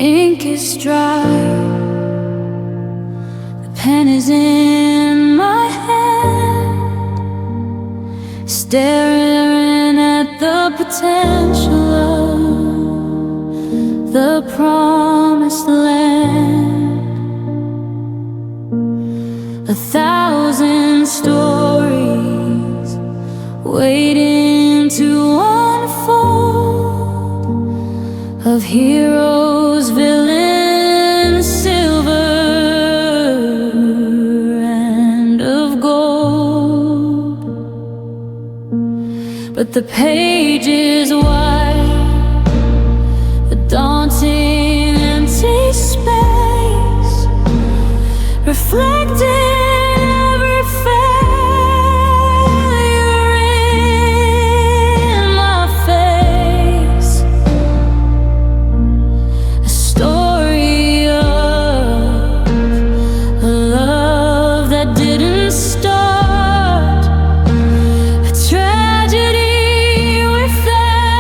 ink is dry, the pen is in my hand, staring at the potential of the promised land. 1,000 stories waiting to unfold, of heroes, villains, silver and of gold. But the page is wide, a daunting empty space, reflecting every failure in my face. A story of a love that didn't start, a tragedy without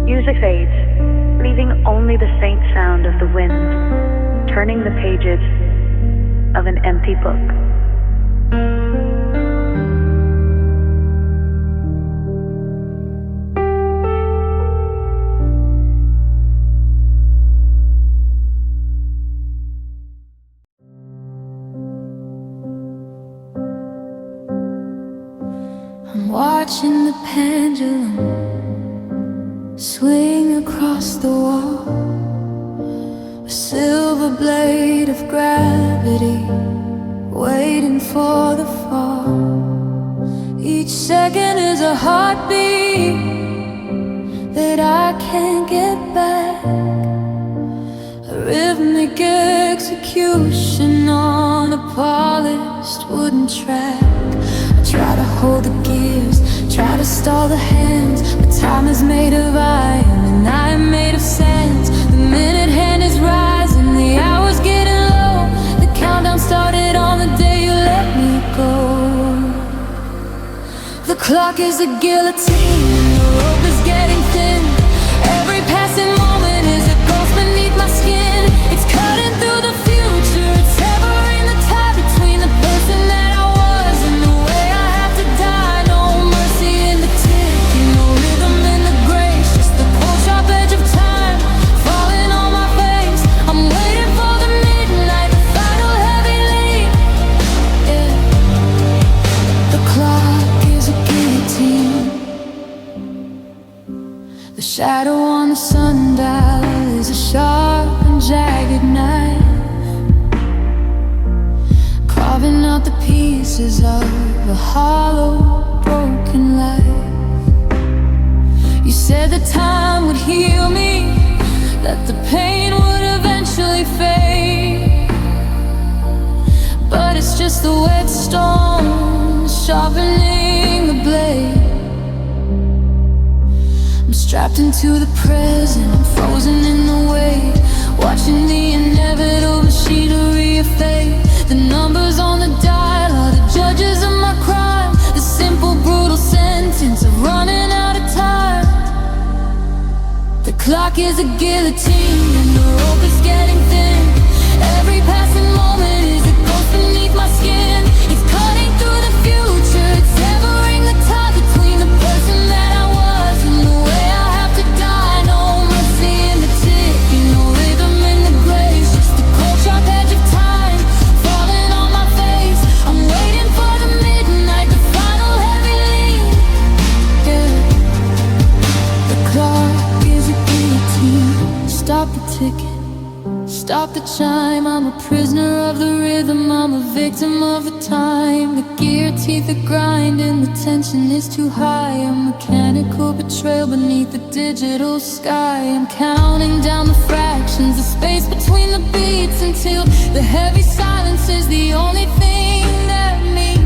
Music fades, leaving only the faint sound of the wind, turning the pages of an empty book. I'm watching the pendulum swing across the wall, a silver blade of gravity waiting for the fall. Each second is a heartbeat that I can't get back, a rhythmic execution on a polished wooden track. Try to hold the gears, try to stall the hands, but time is made of iron and I am made of sand. The minute hand is rising, the hour's getting low. The countdown started on the day you let me go. The clock is a guillotine and the rope is getting thin. Every passing moment is a ghost beneath my skin. It's cutting through the future, it's severing the tie between the person that I was and the way I have to die. No mercy in the ticking, no rhythm in the grace, just the cold sharp edge of time falling on my face. I'm waiting for the midnight, the final heavy leap. Yeah. The clock is a guillotine. The shadow on the sundial is a sharp and jagged knife, carving out the pieces of a hollow, broken life. You said that time would heal me, that the pain would eventually fade, but it's just the whetstone sharpening the blade. I'm strapped into the present, I'm frozen in the wave, watching the inevitable machinery of fate. The numbers on the dial are the judges of my crime, the simple brutal sentence of running out of time. The clock is a guillotine and the rope is getting thin. Every passing moment is a ghost beneath my skin. It's cutting through the future, it's severing the tie between the person that I was and the way I have to die. No mercy in the ticking, no rhythm in the grace, just the cold sharp edge of time falling on my face. I'm waiting for the midnight, the final heavy leap. Yeah. The clock is a guillotine. Stop the ticking, stop the chime. I'm a prisoner of the rhythm, I'm a victim of the time. The gear teeth are grinding, the tension is too high. A mechanical betrayal beneath the digital sky. I'm counting down the fractions, the space between the beats, until the heavy silence is the only thing that means.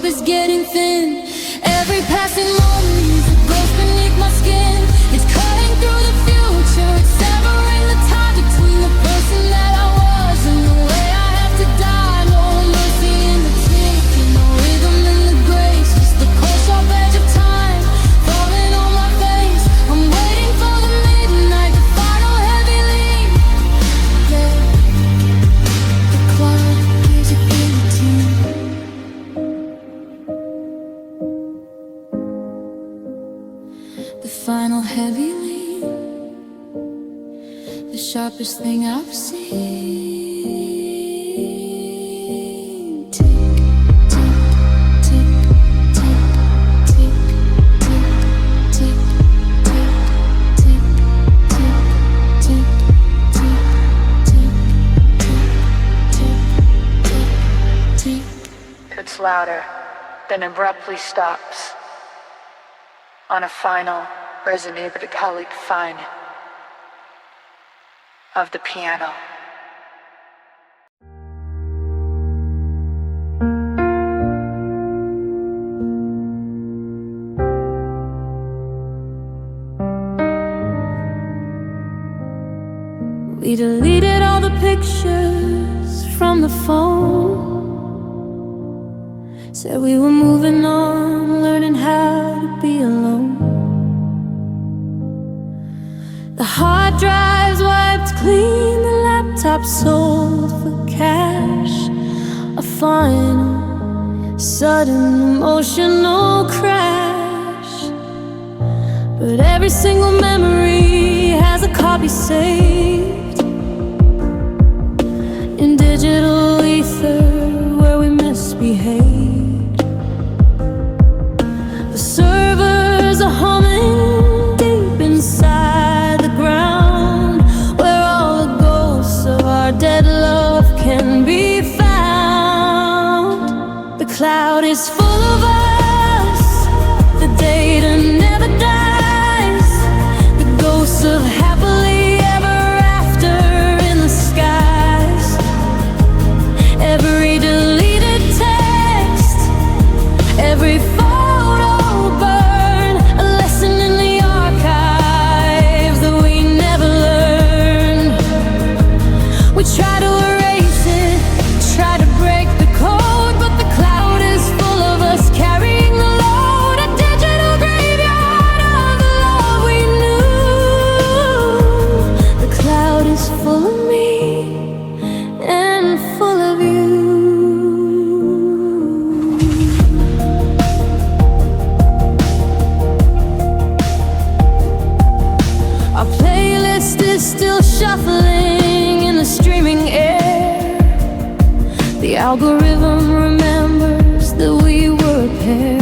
Is getting thin. Every passing moment is a ghost beneath my skin. It's cutting through the future, it's severing the tie between the person that I was and the way I have to die. No mercy in the ticking, no rhythm in the grace, just the cold sharp edge of time falling on my face. I'm waiting for the midnight, the final heavy leap. Yeah. The clock is a guillotine. The final heavy leap, the sharpest thing I've seen. Tick, tick, tick, tick, tick, tick, tick, tick, tick, tick, tick, tick, tick, tick. It's louder, then abruptly stops on a final resonated the calic fine of the piano. We deleted all the pictures from the phone. Said we were moving on, learning how to be alone. The hard drives wiped clean, the laptop sold for cash. A final, sudden, emotional crash. But every single memory has a copy saved in digital ether where we misbehaved. The servers are humming deep inside the ground, where all the ghosts of our dead love can be found. The cloud is full of us, the data never dies. The ghosts of happily ever after in the skies. Every deleted text, every photo burn, a lesson in the archives that we never learned. We try to erase it, try to break the code, but the cloud is full of us carrying the load. A digital graveyard of the love we knew. The cloud is full of me and full of you. Our playlist is still shuffling in the streaming air. The algorithm remembers that we were a pair.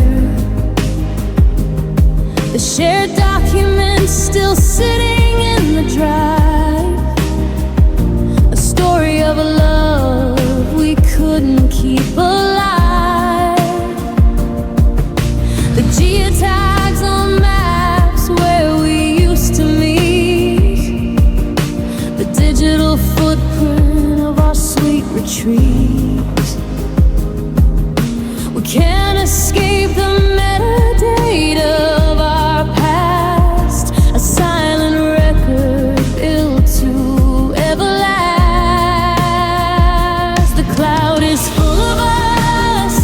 The shared documents still sitting in the drive. A story of a love we couldn't keep alive. The geotags on maps where we used to meet. The digital footprint of our sweet retreat. We can't escape the metadata of our past. A silent record built to everlast. The cloud is full of us,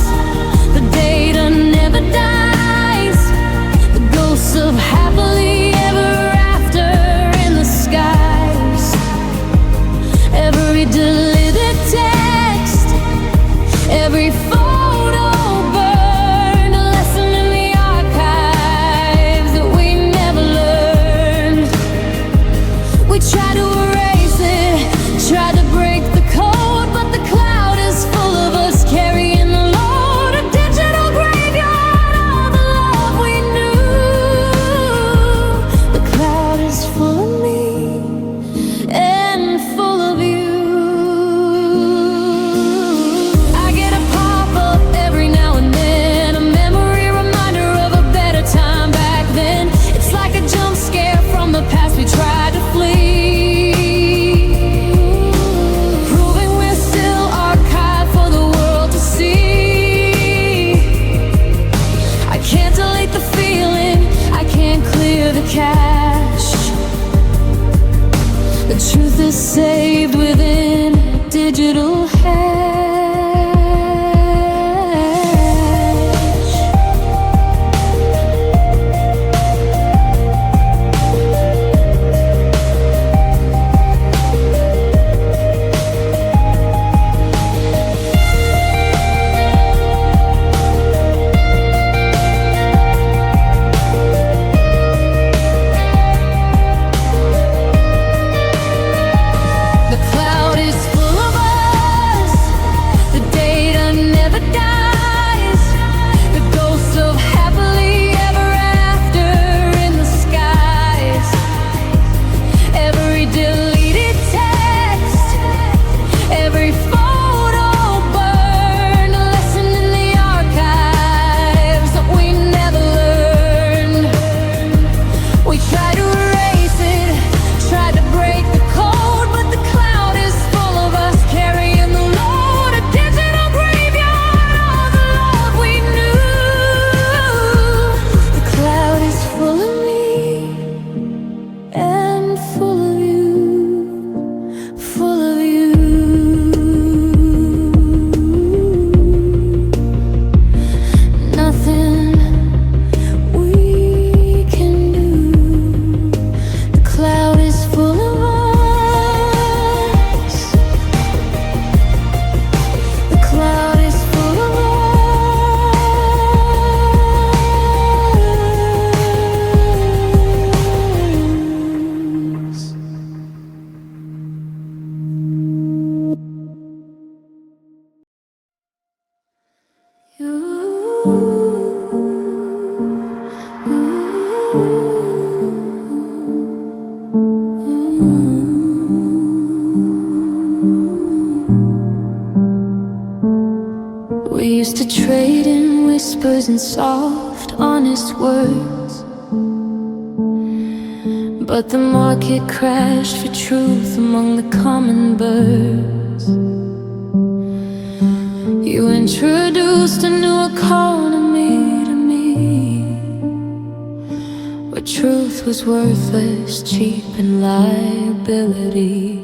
the data never dies. The ghosts of happily ever after in the skies. Every deleted text, every photo burned, a lesson in the archives that we never learned. We try to erase it, try to break the code, but the cloud is full of us carrying the load. A digital graveyard of the love we knew. The cloud is full of me and full of you. I get a pop-up every now and then, a memory reminder of a better time back then. It's like a jump scare from the past we tried to flee, proving we're still archived for the world to see. I can't delete the feeling, I can't clear the cache. The truth is saved within a digital hash. The cloud is full of us, whispers and soft, honest words. But the market crashed for truth among the common birds. You introduced a new economy to me, where truth was worthless, cheap and liability.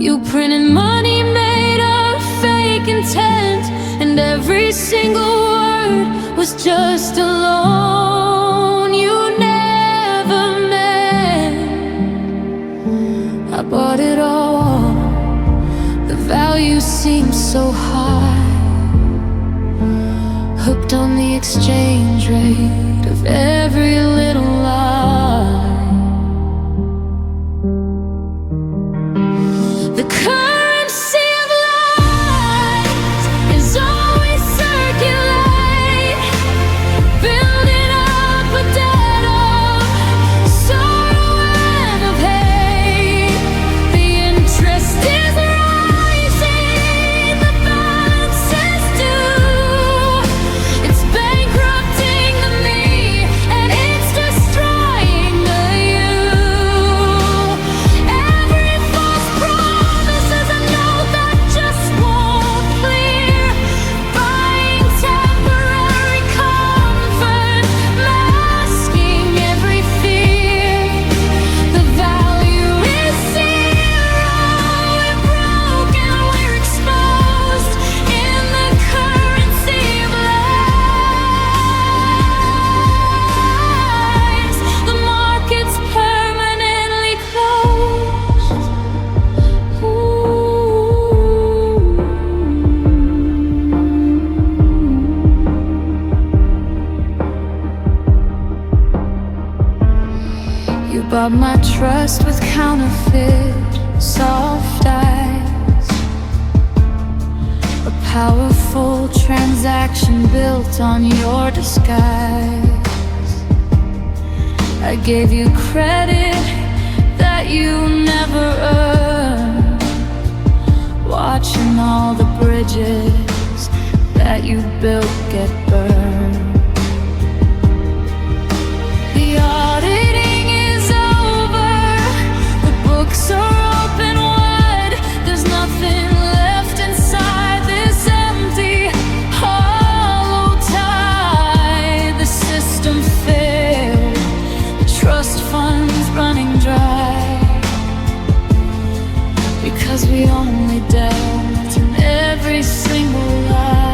You printed money made of fake intent, and every single word was just a loan you never meant. I bought it all, the value seemed so high, hooked on the exchange rate of every little lie. The currency of lies is always circulate, building up a debt of sorrow and of hate. The interest is rising, the balance is due. It's bankrupting the me, and it's destroying the you. Every false promise is a note that just won't clear, buying temporary comfort, masking every fear. The value is zero, we're broken, we're exposed in the currency of lies. The market's permanently closed. You bought my trust with counterfeit soft eyes, a powerful transaction built on your disguise. I gave you credit that you never earned, watching all the bridges that you built get burned. The auditing is over, the books are open wide. There's nothing left inside this empty, hollow tide. The system failed, the trust funds running dry, because we only dealt in every single lie.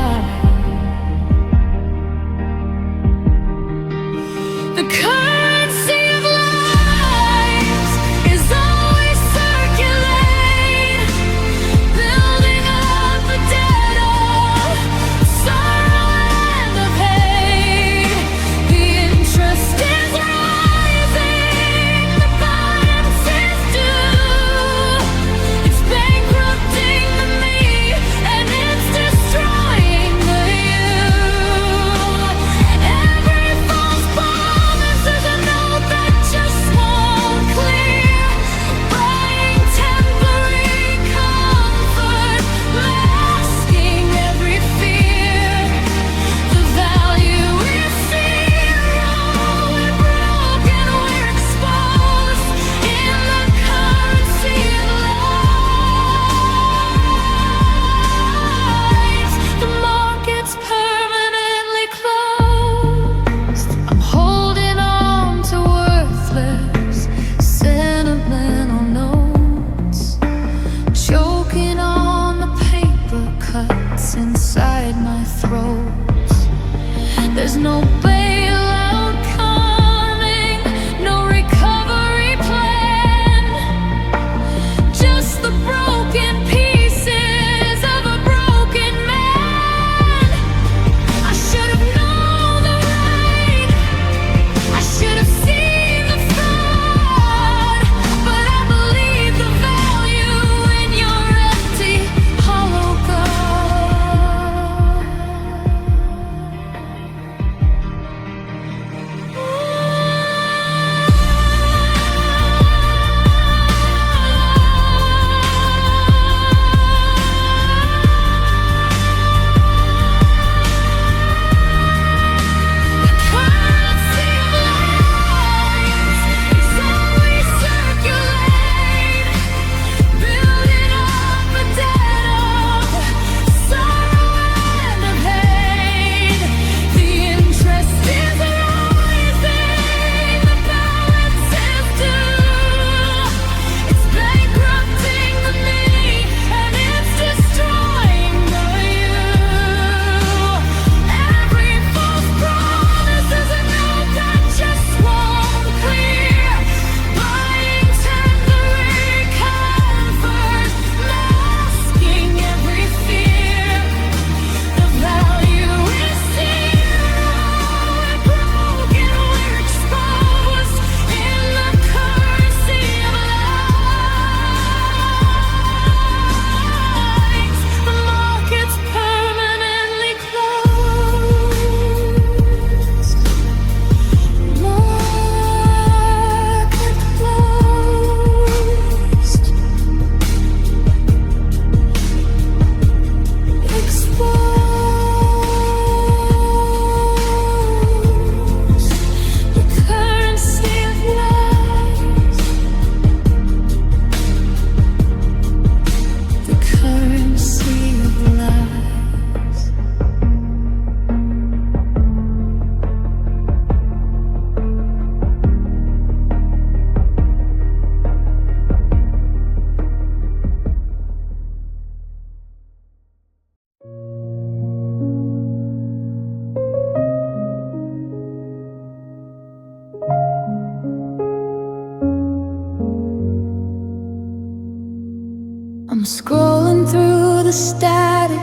Scrolling through the static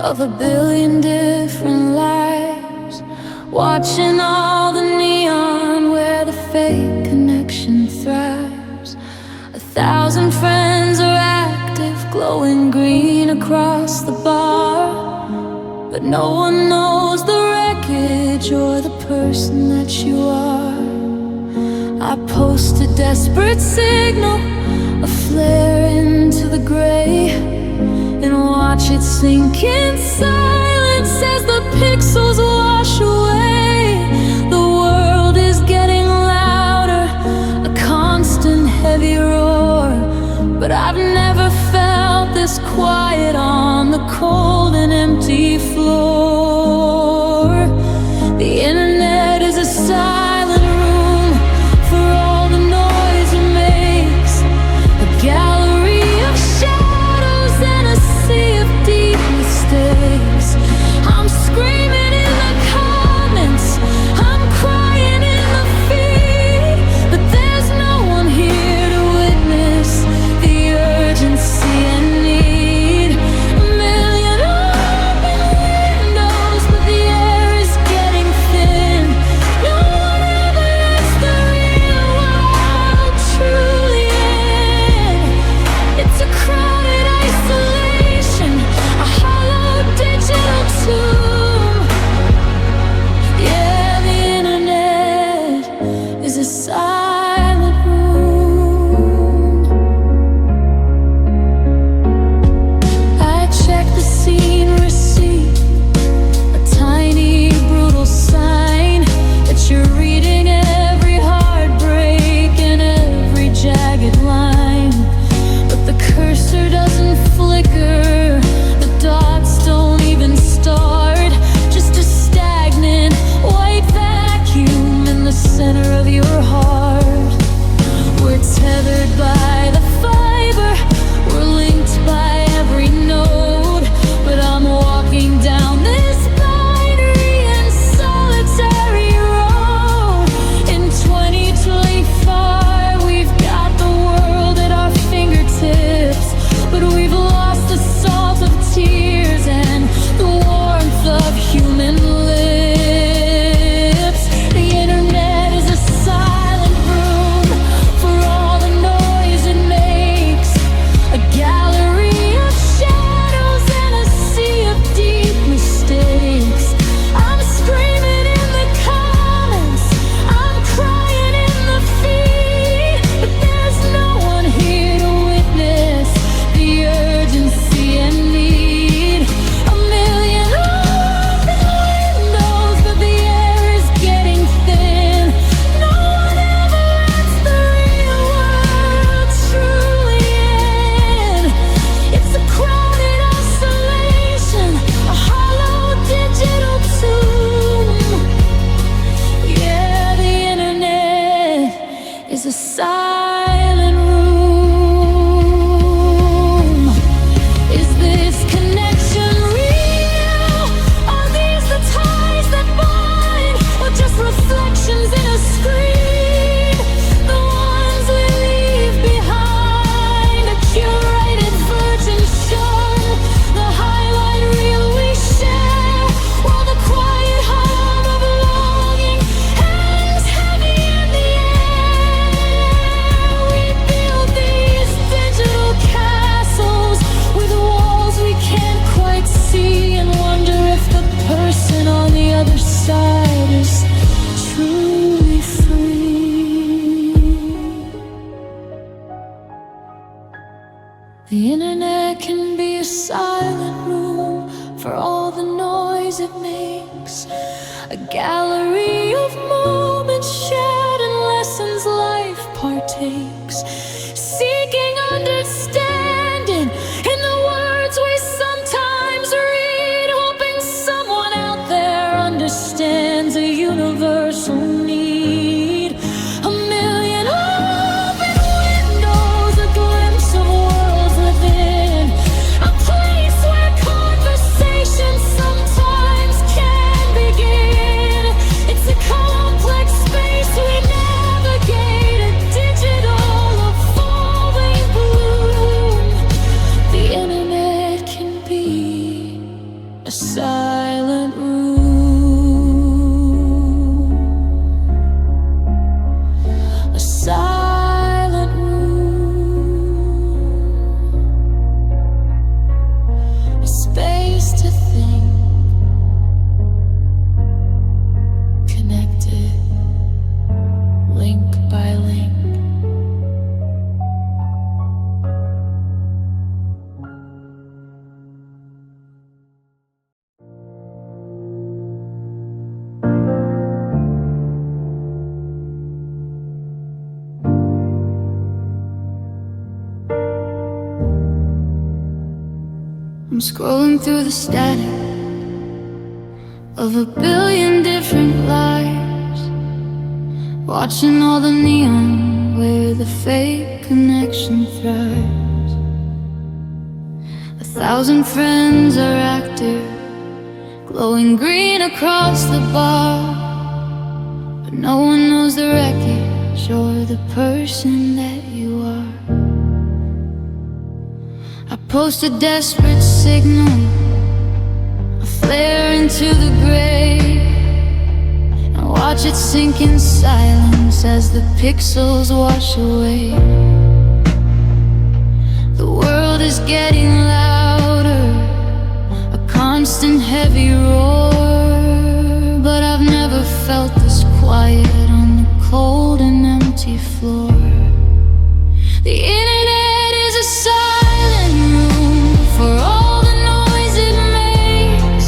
of a billion different lives, watching all the neon where the fake connection thrives. 1,000 friends are active, glowing green across the bar, but no one knows the wreckage or the person that you are. I post a desperate signal, a flare into the gray, and watch it sink in silence as the pixels wash away. The world is getting louder, a constant heavy roar, but I've never felt this quiet on the cold and empty floor. The internet is a silent room for all the noise it makes, a gallery of shadows and a sea of deep mistakes. I'm screaming in the comments, I'm crying in the feed, but there's no one here to witness the urgency and need. A million open windows, but the air is getting thin. No one ever lets the real world truly in. It's a crowded isolation, a hollow digital tomb. Yeah, the internet is a silent room. I check the scene receipt, a tiny brutal sign that you're reading every heartbreak and every jagged line. But the cursor doesn't flicker, the dots don't even start, just a stagnant white vacuum in the center of your heart. We're tethered by the fiber, we're linked by every node, but I'm walking down this binary and solitary road. In 2025, we've got the world at our fingertips, but we've lost the salt of tears and the warmth of human lips. The internet is a silent room for all the noise it makes, a gallery of shadows and a sea of deep mistakes. I'm screaming in the comments, I'm crying in the feed, but there's no one here to witness the urgency and need. A million open windows, but the air is getting thin. No one ever lets the real world truly in. It's a crowded isolation, a hollow digital tomb. Yeah, the internet is a silent room. Is this connection real? Are these the ties that bind, or just reflections in a screen? The ones we leave behind, a curated virgin show, the highlight reel we share, while the quiet hum of longing hangs heavy in the air. We build these digital castles with walls we can't quite see, and wonder if the person on the other side is truly free. The internet can be a silent room for all the noise it makes, a gallery of moments shared and lessons life partakes, seeking understanding in the words we sometimes read, hoping someone out there understands a universal need. A million open windows, a glimpse of worlds within, a place where conversation sometimes can begin. It's a complex space we navigate, a digital scrolling through the static of a billion different lives, watching all the neon where the fake connection thrives. 1,000 friends are active, glowing green across the bar, but no one knows the wreckage or the person that you are. I post a desperate signal, a flare into the grave, and watch it sink in silence as the pixels wash away. The world is getting louder, a constant heavy roar, but I've never felt this quiet on the cold and empty floor. The internet is a silent room for all the noise it makes,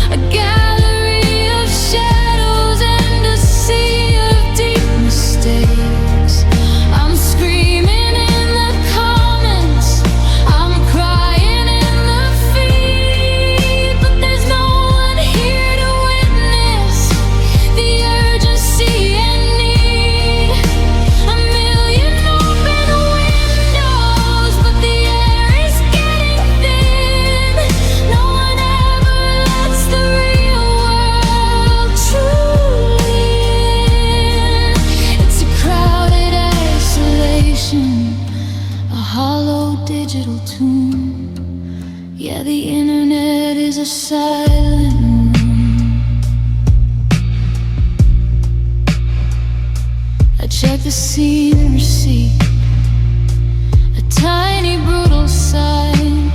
a gallery of shadows and a sea of deep mistakes. I'm screaming in the comments, I'm crying in the feed, but there's no one here to witness the urgency and need. A million open windows, but the air is getting thin. No one ever lets the real world truly in. It's a crowded isolation, a hollow digital tune. Yeah, the internet is a silent room. I check the scene receipt, a tiny brutal sign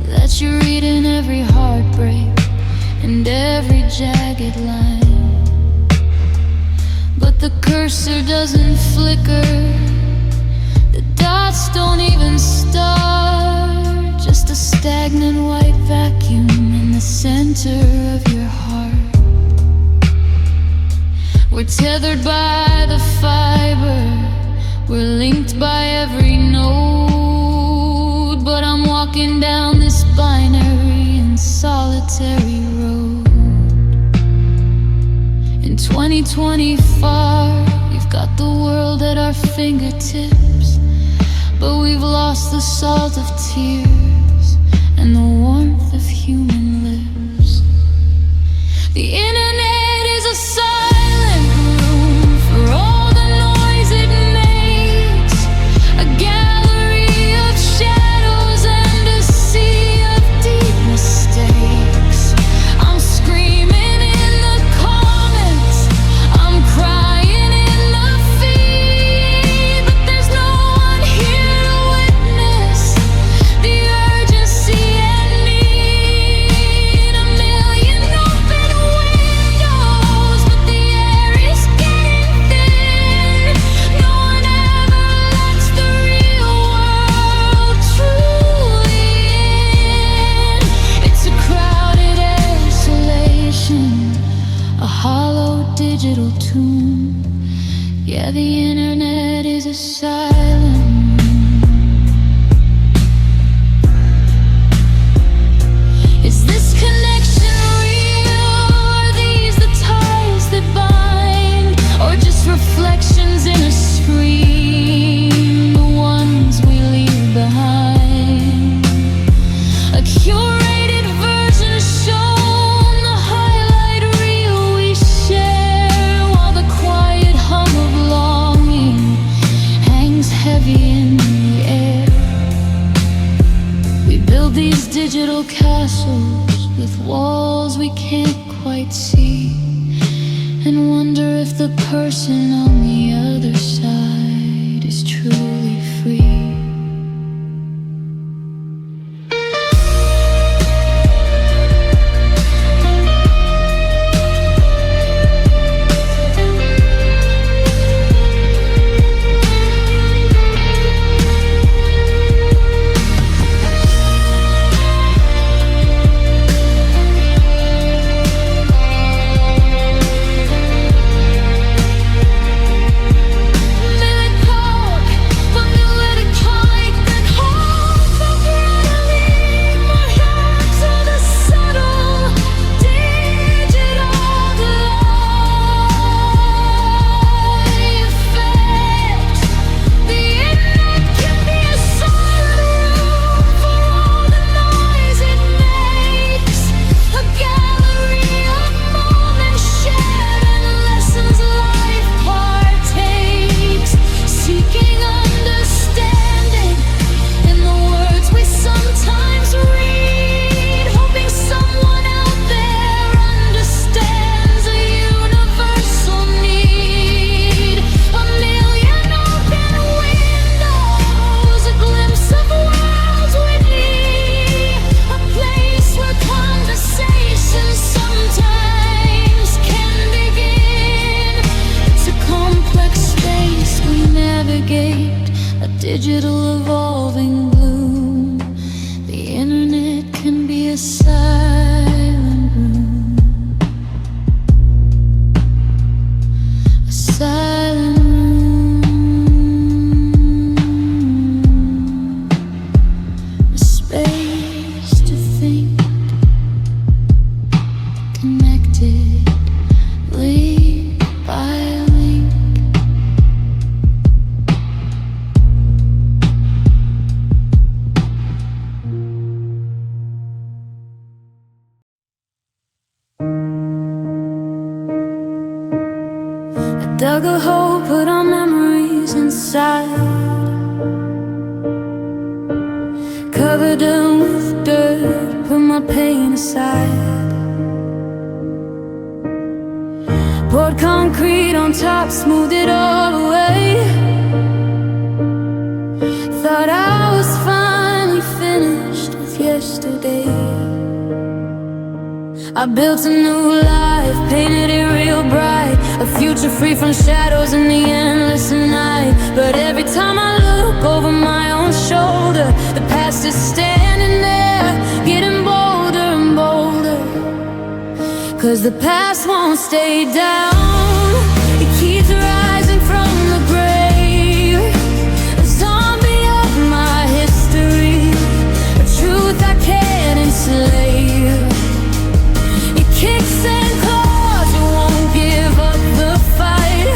that you read in every heartbreak and every jagged line. But the cursor doesn't flicker, the dots don't even start, just a stagnant white vacuum in the center of your heart. We're tethered by the fiber, we're linked by every node, but I'm walking down this binary and solitary road. In 2024, we've got the world at our fingertips, but we've lost the salt of tears and the warmth of human lips. The internet is a silent room for all the noise it makes, a gallery of shadows and a sea of deep mistakes. I'm screaming in the comments, I'm crying in the feed, but there's no one here to witness the urgency and need. A million open windows, but the air is getting thin. No one ever lets the real world truly in. It's a crowded isolation, a hollow digital tune. Yeah, the internet is a silent room. Is this connection real? Are these the ties that bind? Or just reflections in a screen, the ones we leave behind? A curated version shown, the highlight reel we share, while the quiet hum of longing hangs heavy digital evolving bloom. The internet can be a silent room, a silent room, a space to think, connected link by link. Dug a hole, put our memories inside, covered them with dirt, put my pain aside, poured concrete on top, smoothed it all away. Thought I was finally finished with yesterday. I built a new life, painted it real bright, a future free from shadows in the endless night. But every time I look over my own shoulder, the past is standing there, getting bolder and bolder. 'Cause the past won't stay down, it keeps rising from the grave, a zombie of my history, a truth I can't enslave. Kicks and claws, you won't give up the fight,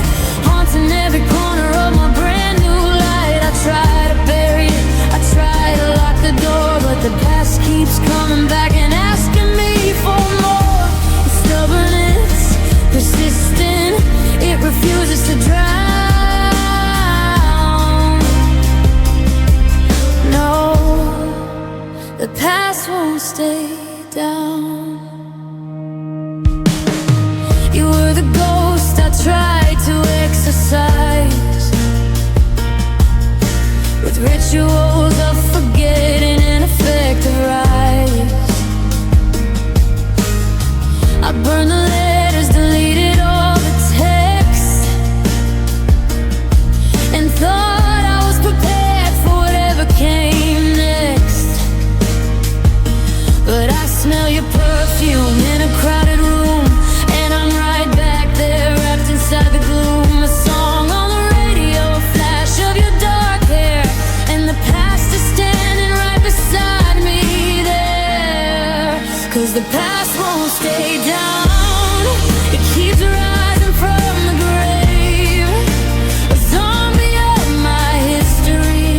haunting every corner of my brand new light. I try to bury it, I try to lock the door, but the past keeps coming back and asking me for more. It's stubborn, it's persistent, it refuses to drown. No, the past won't stay down. You were the ghost I tried to exorcise, with rituals of forgetting and effective rise. I burned the letters, deleted all the texts, and thought I was prepared for whatever came next. But I smell your perfume in a crowded room, and I'm right back there, wrapped inside the gloom. A song on the radio, a flash of your dark hair, and the past is standing right beside me there. 'Cause the past won't stay down, it keeps rising from the grave, a zombie of my history,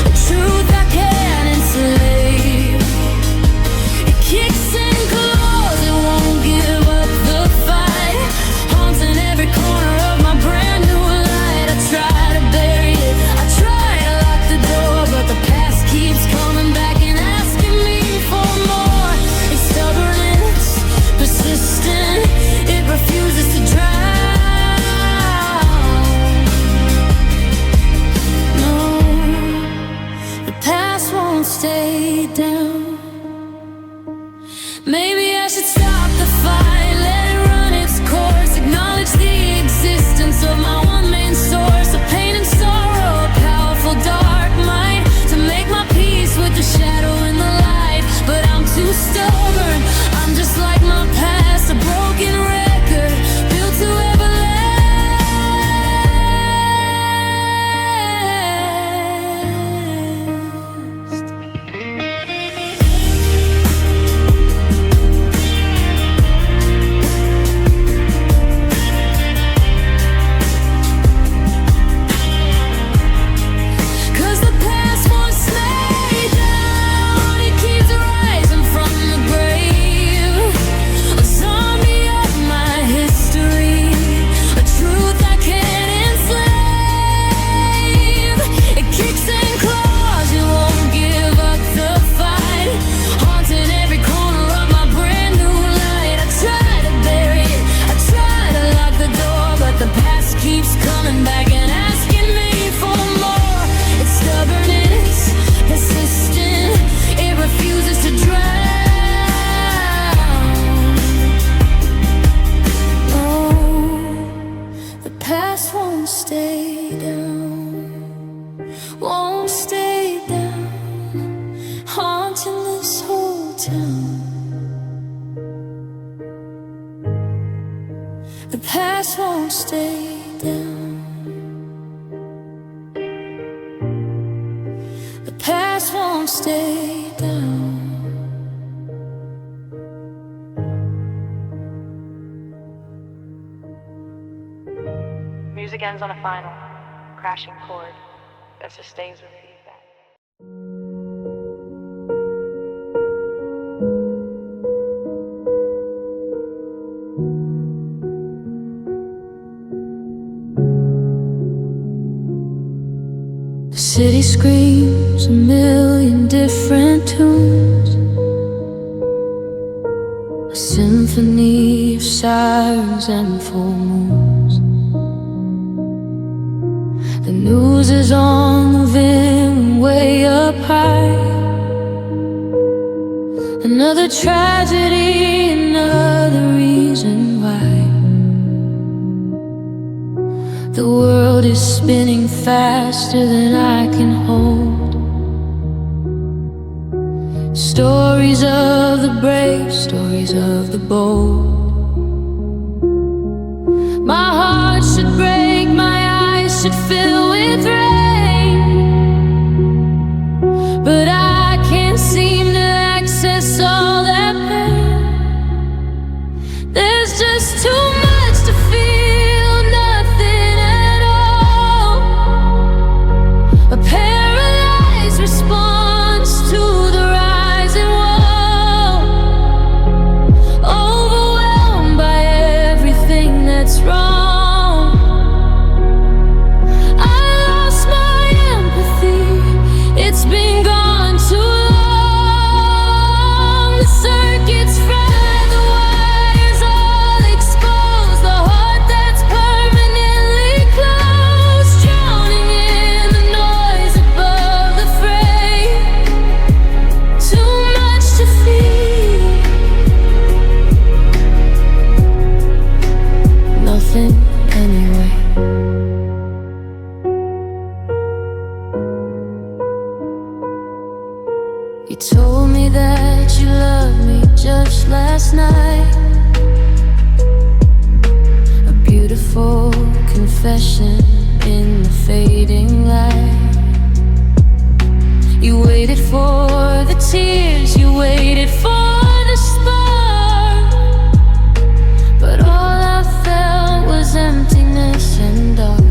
a truth I can't enslave. It kicks and claws, it won't give up the fight, haunting every corner of my brand new light. I try to bury it, I try to lock the door, but the past keeps coming back and asking me for more. It's stubborn, it's persistent, it refuses to drown. No, the past won't stay down. Maybe I should stop the fight, let it run its course, acknowledge the existence of my one main source of pain and sorrow, a powerful dark mind to make my peace with the shadow and the light. But I'm too stubborn, I'm just like my past, a broken record built to everlast. stay down, won't stay down. Music ends on a final, crashing chord that sustains with feedback. The city screams a million different tunes, a symphony of sirens and full moons. The news is on the vim way up high. Another tragedy, another reason why the world is spinning faster than I can hold. Stories of the brave, stories of the bold. My heart should break, my eyes should fill with rain, but I can't seem to access all that pain. There's just too much to feel, nothing at all. A paralyzed response to the rising wall, overwhelmed by everything that's wrong. It's been gone too long. The circuits fried, the wires all exposed, the heart that's permanently closed, drowning in the noise above the fray. Too much to feel, nothing anyway. You told me that you loved me just last night. A beautiful confession in the fading light. You waited for the tears, you waited for the spark, but all I felt was emptiness and dark.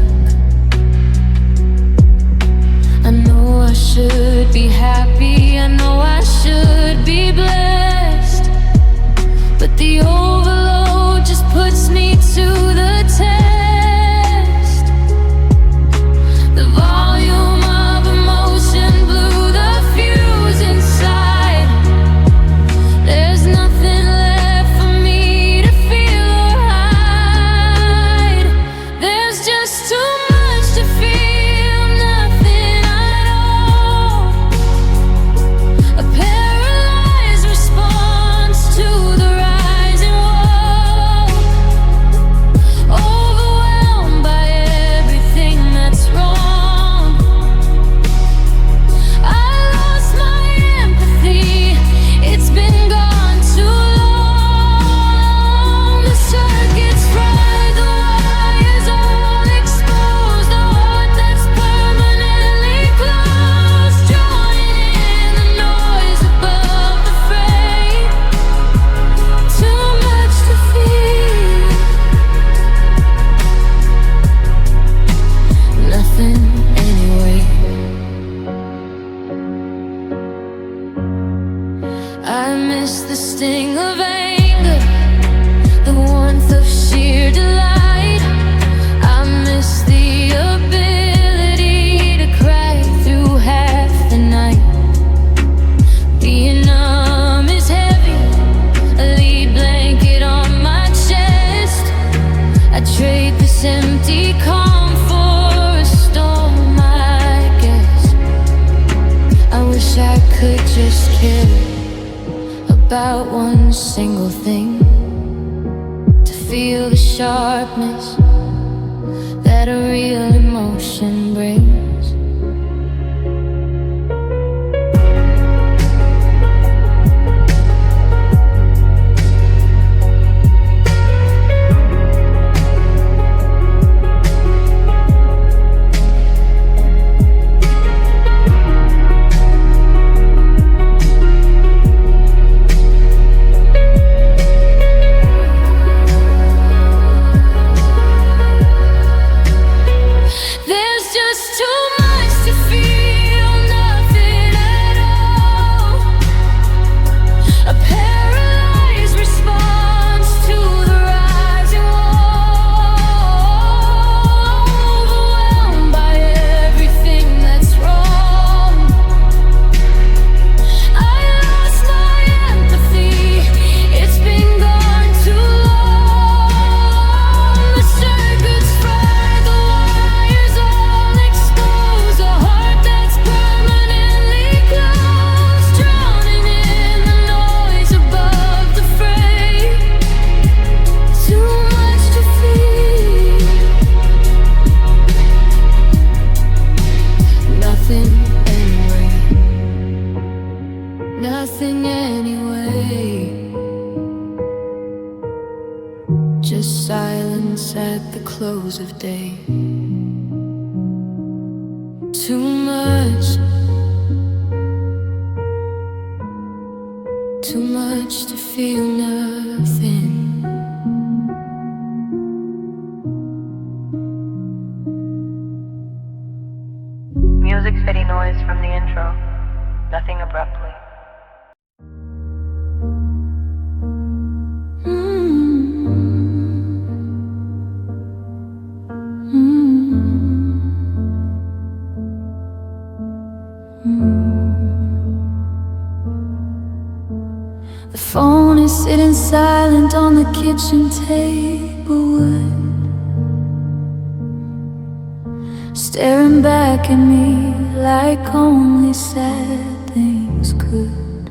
I know I should be happy, I know I should be blessed, but the overload just puts me to the test. The volume of emotion blew the fuse inside. There's nothing left for me to feel or hide. There's just too much to feel, nothing at all. A paralyzed response to the rising wall, overwhelmed by everything that's wrong. I lost my empathy, it's been gone too long. The circuits fried, the wires all exposed, the heart that's permanently closed, drowning in the noise above the fray. Too much to feel, nothing anyway. I miss the sting of anger, the warmth of sheer delight. I miss the ability to cry through half the night. Being numb is heavy, a lead blanket on my chest. I trade this empty calm for a storm, I guess. I wish I could just care about one single thing, to feel the sharpness that a real emotion brings. close of day. Too much, too much to feel nothing. Music steady noise from the intro, nothing abruptly. The phone is sitting silent on the kitchen table, staring back at me like only sad things could.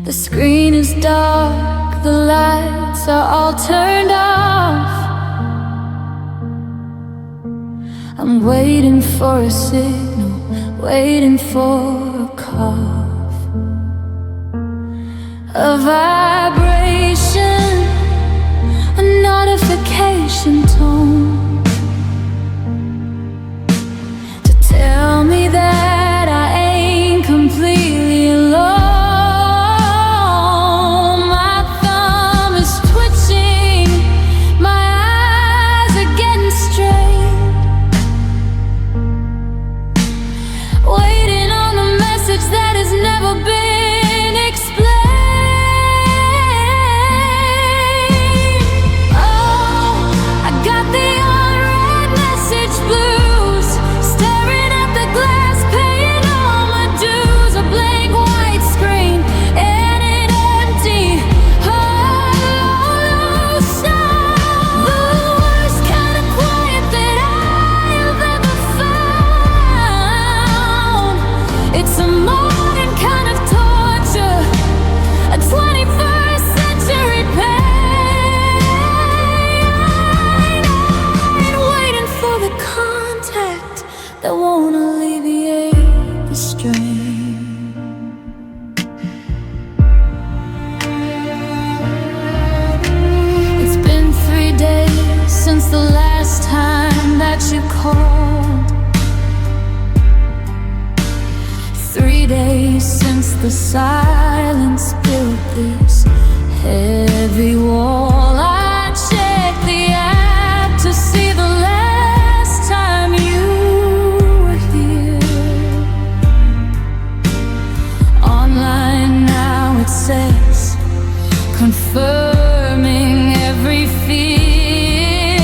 The screen is dark, the lights are all turned off. I'm waiting for a signal, waiting for a cough, a vibration, a notification tone to tell me that I ain't completely alone. My thumb is twitching, my eyes are getting strained, waiting on a message that has never been explained. Oh, I got the unread message blues, staring at the glass, paying all my dues. A blank white screen and an empty hollow sound. The worst kind of quiet that I've ever found. It's a modern kind of torture, a 21st century pain. I'm waiting for the contact that won't alleviate the strain. It's been 3 days since the last time that you called. 3 days since the silence built this heavy wall. I checked the app to see the last time you were here. Online now it says, confirming every fear.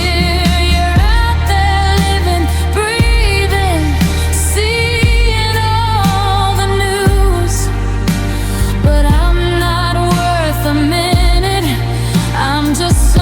You're out there living, breathing, seeing all the news. But I'm not worth a minute, I'm just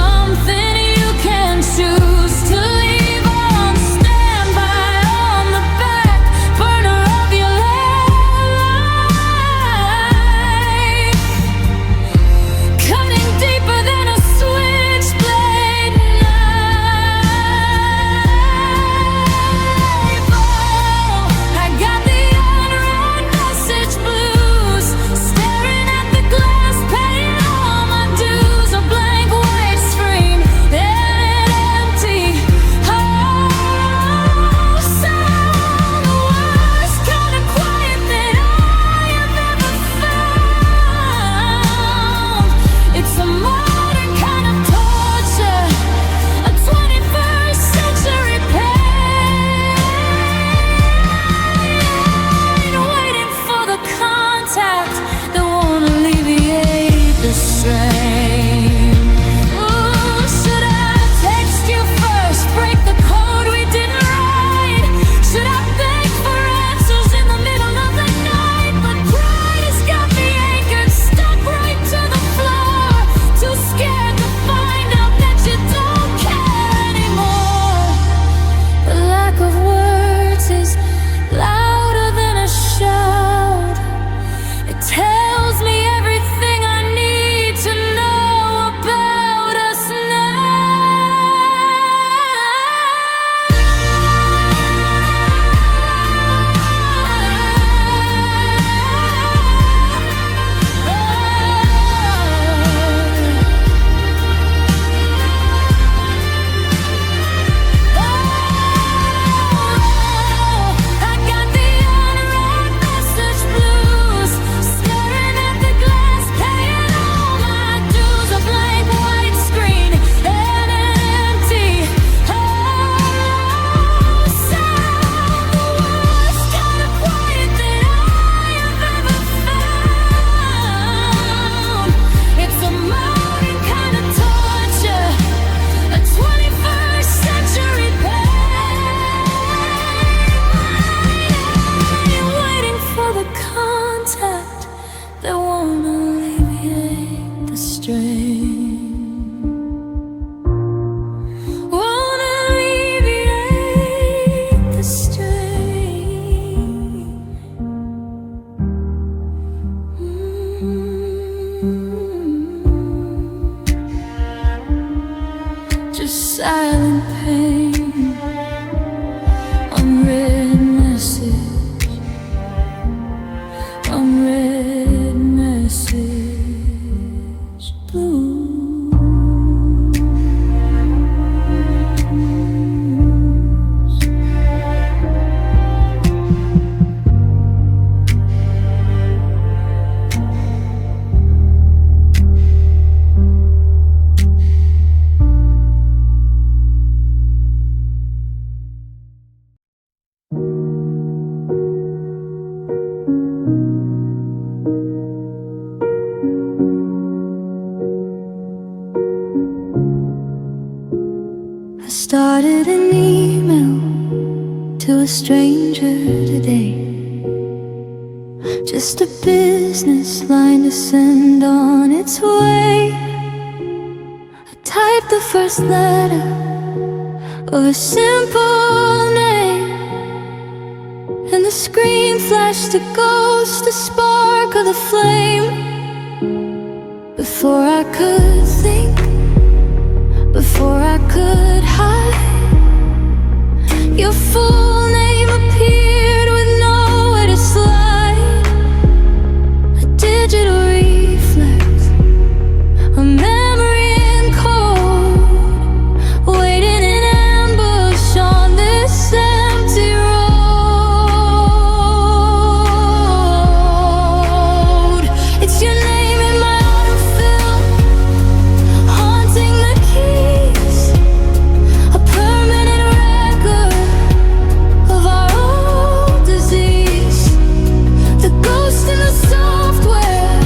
an email to a stranger today. Just a business line to send on its way. I typed the first letter of a simple name, and the screen flashed a ghost, a spark of the flame. Before I could think, before I could hide, your full name appeared with nowhere to slide. A digital reflex, a memory in code, waiting in ambush on this empty road. It's your name in my autofill, haunting the keys, a permanent record of our old disease. The ghost in the software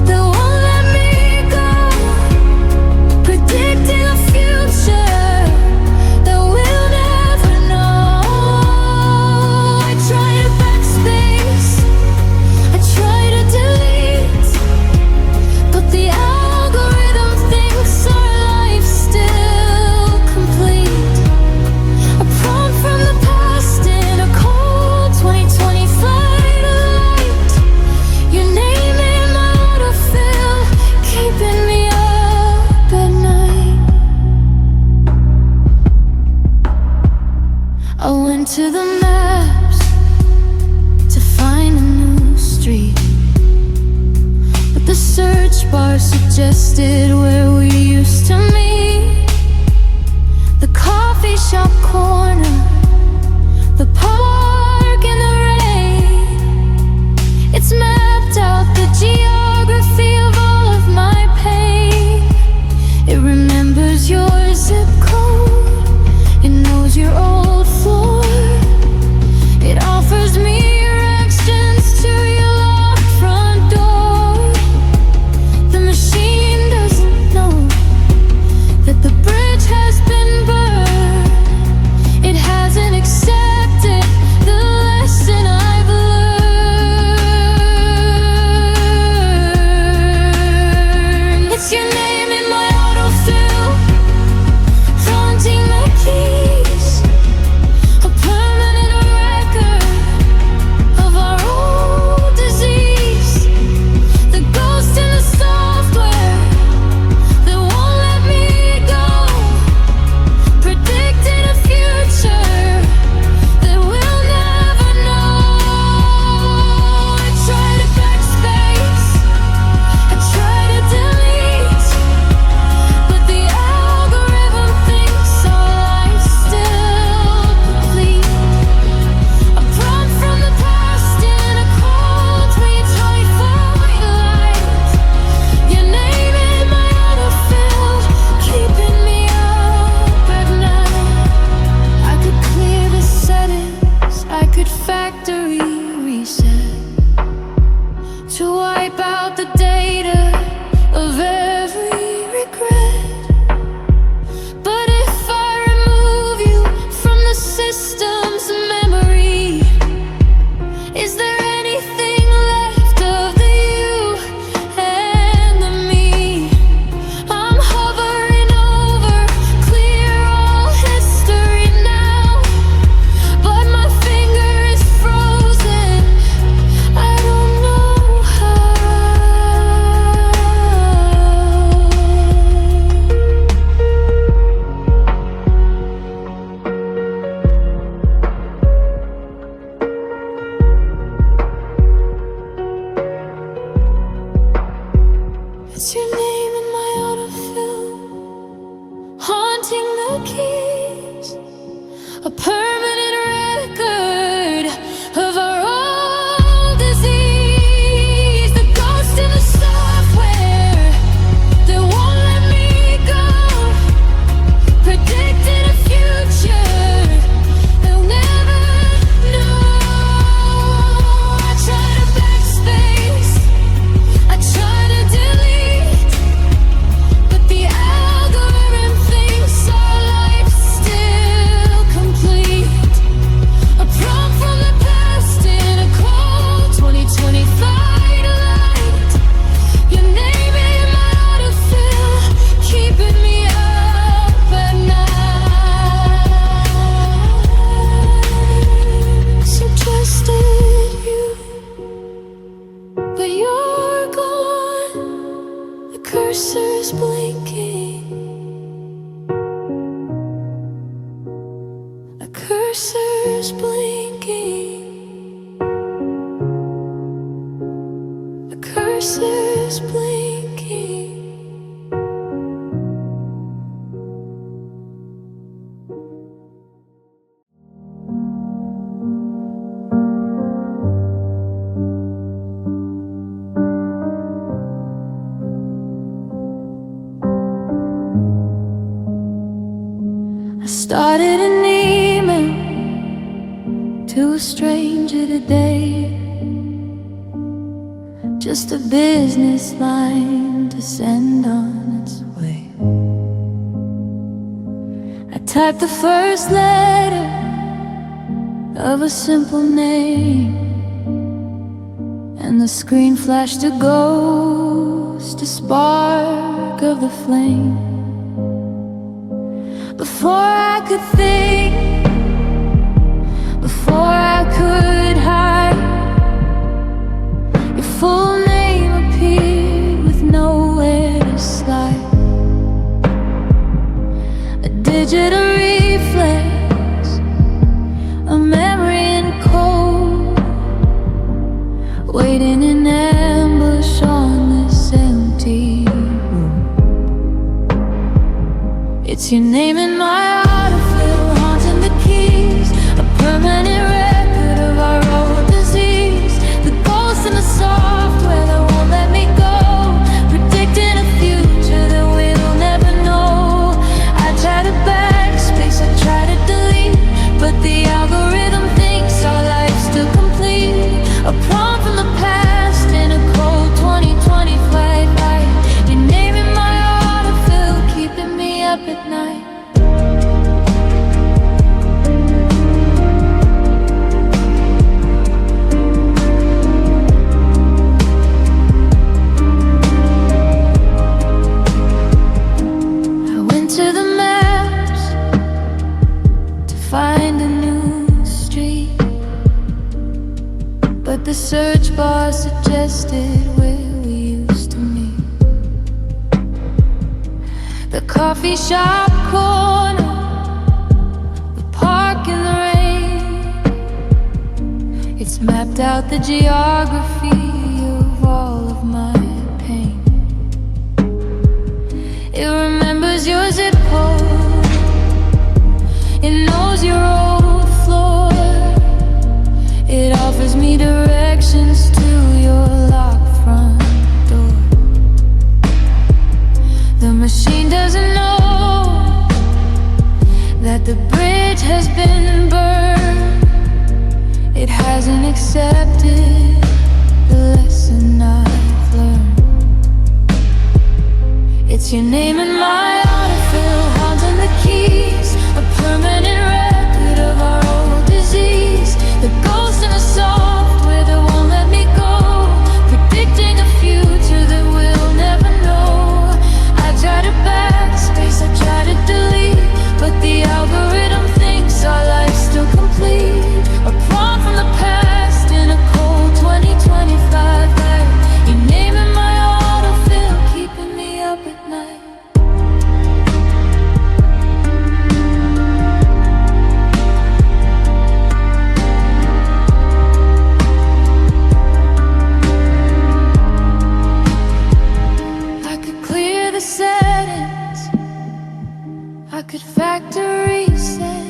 that won't let me go, predicting a future that we'll never know. I try to backspace, I try to delete, but the algorithm thinks our life's still complete. A prompt from the past in a cold 2020 flight of light. Your name in my autofill, keeping me up at night. I went to the maps to find a new street, but the search bar suggested where we used to meet. The coffee shop corner, the park in the rain. It's mapped out the geography of all of my pain. It remembers your zip code, it knows your old floor. It offers me directions to your locked front door. The machine doesn't know that the bridge has been burned. It hasn't accepted the lesson I've learned. It's your name in my autofill, haunting the keys, a permanent record of our old disease. The ghost in the software that won't let me go, predicting a future that we'll never know. I try to backspace, I try to delete, but the algorithm thinks our life's still complete. A prompt from the past in a cold 2025 light. Your name in my autofill, keeping me up at night. I could clear the settings, I could factory reset to wipe out the data of every regret. But if I remove you from the system's memory, is there anything left of the you and the me? I'm hovering over clear all history now, but my finger is frozen. I don't know how. It's your name in my autofill, haunting the keys, a permanent record of our old disease. The ghost in the software that won't let me go, predicting a future they'll never know. I try to backspace, I try to delete, but the algorithm thinks our life's still cursor's blinking. The cursor's blinking. I started an email to a stranger today, just a business line to send on its way. I typed the first letter of a simple name, and the screen flashed a ghost, a spark of the flame. Before I could think, before I could hide, your full name appeared with nowhere to slide. A digital reflex, a memory in code, waiting in ambush on this empty room. It's your name in my autofill, haunting the keys, a permanent record of our old disease. The ghost in the software that won't let me go, predicting a future that we'll never know. I try to backspace, I try to delete, but the algorithm thinks our life's still complete. A prompt from the past in a cold 2020 flight light. Your name in my autofill, keeping me up at night. I went to the maps to find a new street, but the search bar suggested where we used to meet. The coffee shop corner, the park in the rain. It's mapped out the geography of all of my pain. It remembers your zip code, it knows your old floor. It offers me directions to your locked front door. The machine doesn't know that the bridge has been burned. It hasn't accepted the lesson I've learned. It's your name in my autofill, haunting the keys, a permanent record of our old disease. The ghost in the software that won't let me go, predicting a future that we'll never know. I try to backspace, I try to delete, but the algorithm thinks our life's still complete. A prompt from the past in a cold 2025 light. Your name in my autofill, keeping me up at night. I could clear the settings, I could factory reset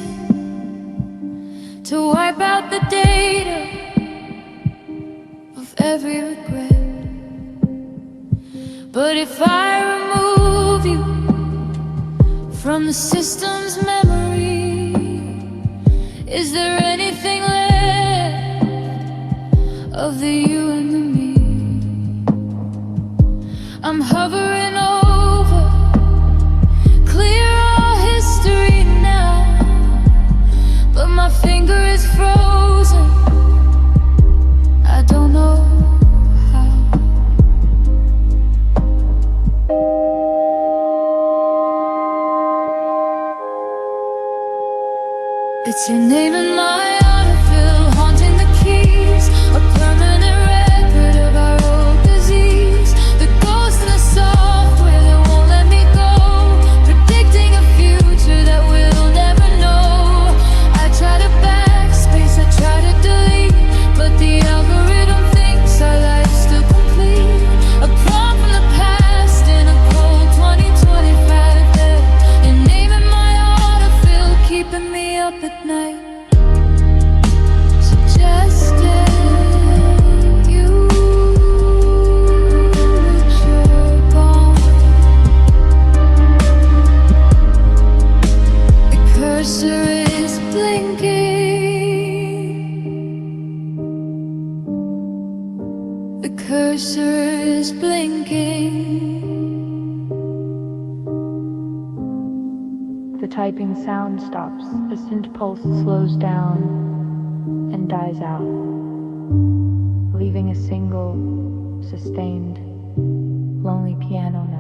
to wipe out the data of every regret. But if I remove you from the system's memory, is there anything left of the you and the me? I'm hovering over, clear all history now, but my finger is frozen. I don't know how. It's your name in my autofill, haunting the keys, a permanent record of our old disease. The ghost in the software that won't let me go, predicting a future that we'll never know. I try to up at night, suggesting you would chirp on. The cursor is blinking. The cursor is blinking. The typing sound stops. The synth pulse slows down and dies out, leaving a single, sustained, lonely piano note.